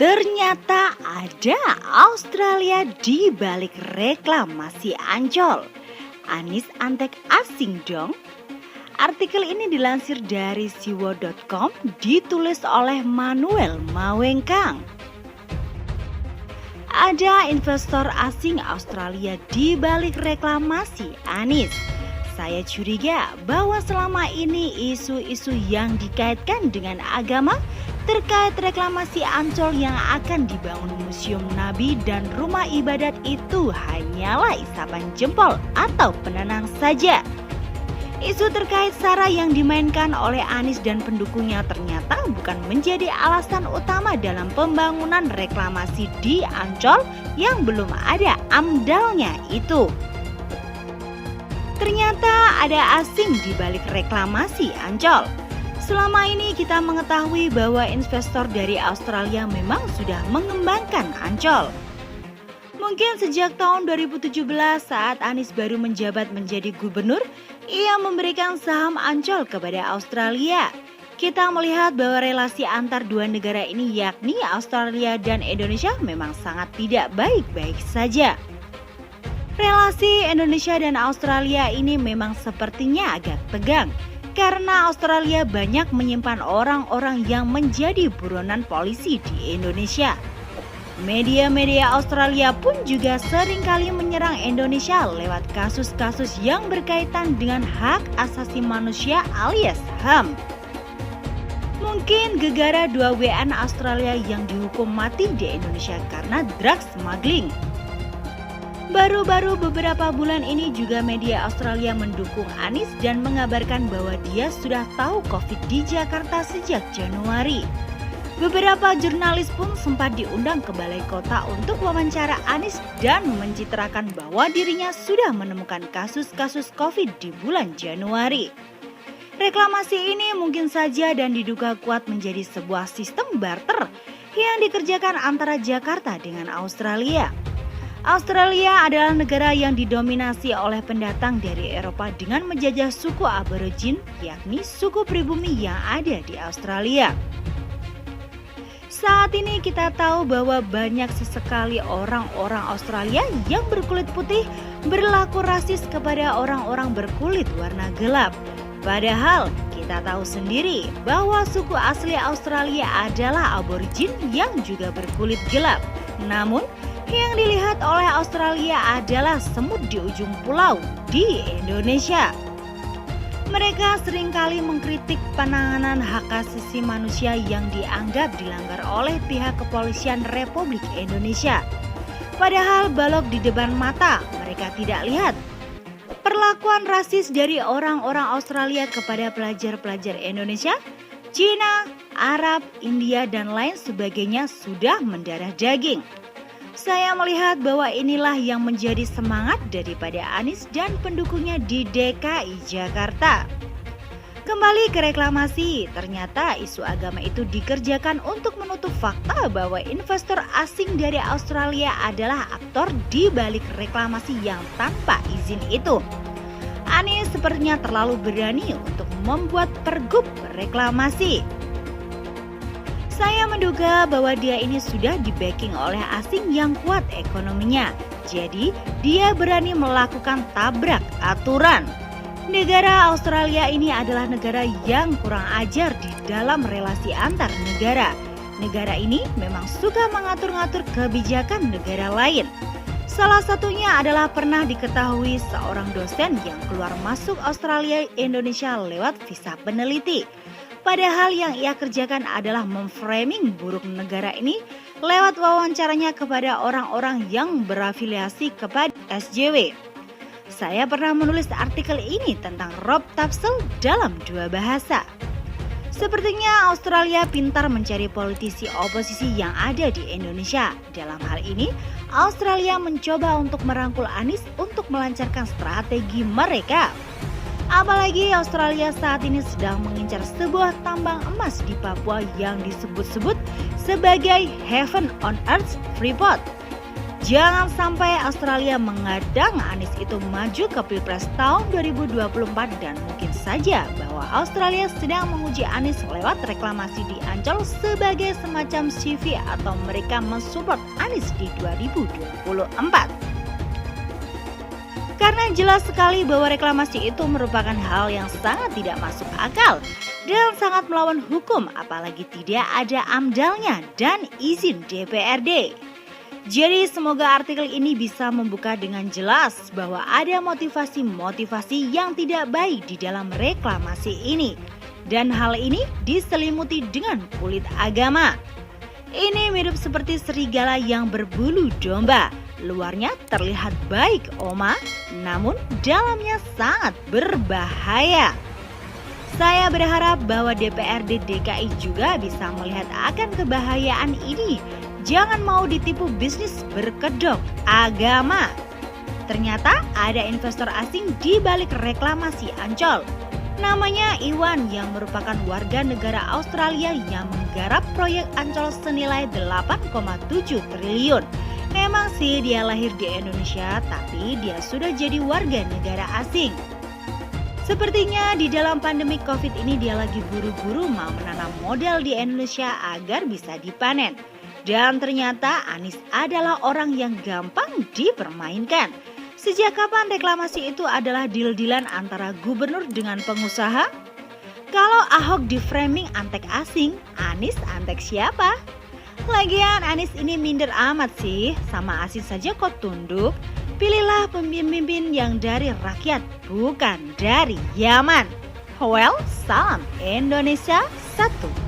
Ternyata ada Australia di balik reklamasi Ancol. Anies antek asing dong. Artikel ini dilansir dari siwo.com, ditulis oleh Manuel Mawengkang. Ada investor asing Australia di balik reklamasi Anies. Saya curiga bahwa selama ini isu-isu yang dikaitkan dengan agama terkait reklamasi Ancol yang akan dibangun Museum Nabi dan rumah ibadat itu hanyalah isapan jempol atau penenang saja. Isu terkait SARA yang dimainkan oleh Anies dan pendukungnya ternyata bukan menjadi alasan utama dalam pembangunan reklamasi di Ancol yang belum ada AMDAL-nya itu. Ternyata ada asing di balik reklamasi Ancol. Selama ini kita mengetahui bahwa investor dari Australia memang sudah mengembangkan Ancol. Mungkin sejak tahun 2017 saat Anies baru menjabat menjadi gubernur, ia memberikan saham Ancol kepada Australia. Kita melihat bahwa relasi antar dua negara ini yakni Australia dan Indonesia memang sangat tidak baik-baik saja. Relasi Indonesia dan Australia ini memang sepertinya agak tegang karena Australia banyak menyimpan orang-orang yang menjadi buronan polisi di Indonesia. Media-media Australia pun juga seringkali menyerang Indonesia lewat kasus-kasus yang berkaitan dengan hak asasi manusia alias HAM. Mungkin gegara 2 WN Australia yang dihukum mati di Indonesia karena drugs smuggling. Baru-baru beberapa bulan ini juga media Australia mendukung Anies dan mengabarkan bahwa dia sudah tahu COVID di Jakarta sejak Januari. Beberapa jurnalis pun sempat diundang ke balai kota untuk wawancara Anies dan mencitrakan bahwa dirinya sudah menemukan kasus-kasus COVID di bulan Januari. Reklamasi ini mungkin saja dan diduga kuat menjadi sebuah sistem barter yang dikerjakan antara Jakarta dengan Australia. Australia adalah negara yang didominasi oleh pendatang dari Eropa dengan menjajah suku aborigin, yakni suku pribumi yang ada di Australia. Saat ini kita tahu bahwa banyak sekali orang-orang Australia yang berkulit putih berlaku rasis kepada orang-orang berkulit warna gelap. Padahal kita tahu sendiri bahwa suku asli Australia adalah aborigin yang juga berkulit gelap. Namun, yang dilihat oleh Australia adalah semut di ujung pulau di Indonesia. Mereka seringkali mengkritik penanganan hak asasi manusia yang dianggap dilanggar oleh pihak kepolisian Republik Indonesia. Padahal balok di depan mata mereka tidak lihat. Perlakuan rasis dari orang-orang Australia kepada pelajar-pelajar Indonesia, Cina, Arab, India, dan lain sebagainya sudah mendarah daging. Saya melihat bahwa inilah yang menjadi semangat daripada Anies dan pendukungnya di DKI Jakarta. Kembali ke reklamasi, ternyata isu agama itu dikerjakan untuk menutup fakta bahwa investor asing dari Australia adalah aktor di balik reklamasi yang tanpa izin itu. Anies sepertinya terlalu berani untuk membuat pergub reklamasi. Saya menduga bahwa dia ini sudah di-backing oleh asing yang kuat ekonominya. Jadi, dia berani melakukan tabrak aturan. Negara Australia ini adalah negara yang kurang ajar di dalam relasi antar negara. Negara ini memang suka mengatur-ngatur kebijakan negara lain. Salah satunya adalah pernah diketahui seorang dosen yang keluar masuk Australia Indonesia lewat visa peneliti. Padahal yang ia kerjakan adalah memframing buruk negara ini lewat wawancaranya kepada orang-orang yang berafiliasi kepada SJW. Saya pernah menulis artikel ini tentang Rob Tapsel dalam 2 bahasa. Sepertinya Australia pintar mencari politisi oposisi yang ada di Indonesia. Dalam hal ini, Australia mencoba untuk merangkul Anies untuk melancarkan strategi mereka. Apalagi Australia saat ini sedang mengincar sebuah tambang emas di Papua yang disebut-sebut sebagai Heaven on Earth Freeport. Jangan sampai Australia mengadang Anies itu maju ke Pilpres tahun 2024 dan mungkin saja bahwa Australia sedang menguji Anies lewat reklamasi di Ancol sebagai semacam CV atau mereka mensupport Anies di 2024. Karena jelas sekali bahwa reklamasi itu merupakan hal yang sangat tidak masuk akal dan sangat melawan hukum, apalagi tidak ada AMDAL-nya dan izin DPRD. Jadi semoga artikel ini bisa membuka dengan jelas bahwa ada motivasi-motivasi yang tidak baik di dalam reklamasi ini. Dan hal ini diselimuti dengan kulit agama. Ini mirip seperti serigala yang berbulu domba. Luarnya terlihat baik, Oma, namun dalamnya sangat berbahaya. Saya berharap bahwa DPRD DKI juga bisa melihat akan kebahayaan ini. Jangan mau ditipu bisnis berkedok agama. Ternyata ada investor asing di balik reklamasi Ancol. Namanya Iwan yang merupakan warga negara Australia yang menggarap proyek Ancol senilai 8,7 triliun. Memang sih dia lahir di Indonesia, tapi dia sudah jadi warga negara asing. Sepertinya di dalam pandemi COVID ini dia lagi buru-buru mau menanam modal di Indonesia agar bisa dipanen. Dan ternyata Anies adalah orang yang gampang dipermainkan. Sejak kapan reklamasi itu adalah deal-dealan antara gubernur dengan pengusaha? Kalau Ahok di-framing antek asing, Anies antek siapa? Lagian Anies ini minder amat sih, sama Asis saja kok tunduk. Pilihlah pemimpin yang dari rakyat, bukan dari Yaman. Well, salam Indonesia 1.